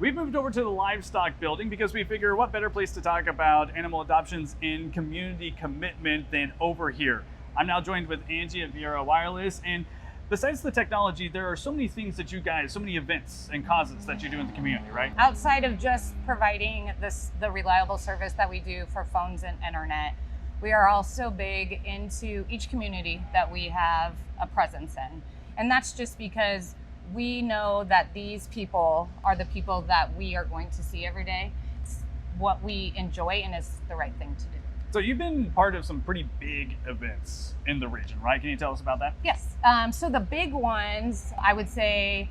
We've moved over to the livestock building because we figure what better place to talk about animal adoptions and community commitment than over here. I'm now joined with Angie at Viaero Wireless, and besides the technology, there are so many things that you guys, so many events and causes that you do in the community, right? Outside of just providing the reliable service that we do for phones and internet, we are also big into each community that we have a presence in. And that's just because we know that these people are the people that we are going to see every day. It's what we enjoy and is the right thing to do. So you've been part of some pretty big events in the region, right? Can you tell us about that? Yes. So the big ones, I would say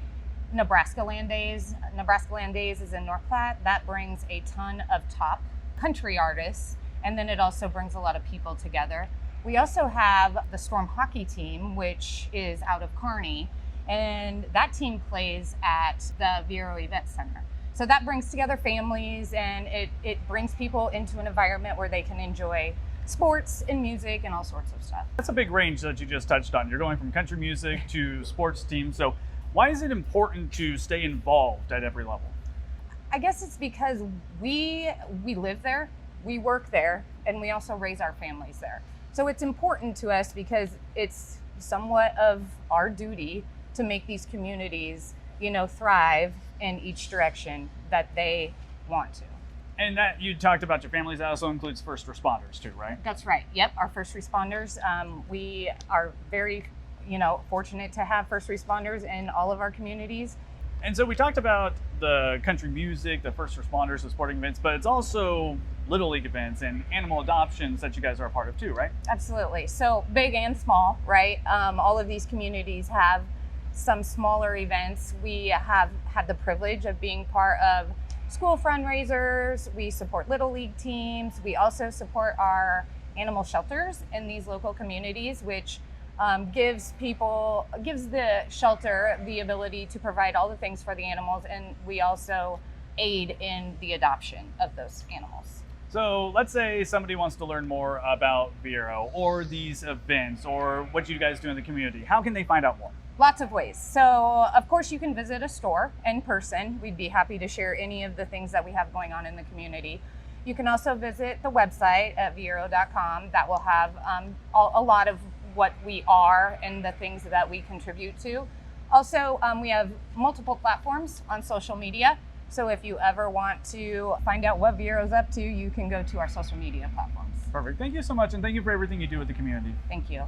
Nebraska Land Days. Nebraska Land Days is in North Platte. That brings a ton of top country artists, and then it also brings a lot of people together. We also have the Storm hockey team, which is out of Kearney, and that team plays at the Viaero Event Center. So that brings together families, and it brings people into an environment where they can enjoy sports and music and all sorts of stuff. That's a big range that you just touched on. You're going from country music to sports teams. So why is it important to stay involved at every level? I guess it's because we live there, we work there, and we also raise our families there. So it's important to us because it's somewhat of our duty to make these communities, thrive in each direction that they want to. And that you talked about your families, that also includes first responders too, right? That's right. Yep, our first responders. We are very, fortunate to have first responders in all of our communities. And so we talked about the country music, the first responders, the sporting events, but it's also Little League events and animal adoptions that you guys are a part of too, right? Absolutely. So big and small, right? All of these communities have some smaller events. We have had the privilege of being part of school fundraisers. We support Little League teams. We also support our animal shelters in these local communities, which gives the shelter the ability to provide all the things for the animals, and we also aid in the adoption of those animals. So let's say somebody wants to learn more about Viaero or these events or what you guys do in the community. How can they find out more? Lots of ways. So of course you can visit a store in person. We'd be happy to share any of the things that we have going on in the community. You can also visit the website at viaero.com. That will have a lot of what we are and the things that we contribute to. Also, we have multiple platforms on social media. So if you ever want to find out what Viaero's up to, you can go to our social media platforms. Perfect. Thank you so much, and thank you for everything you do with the community. Thank you.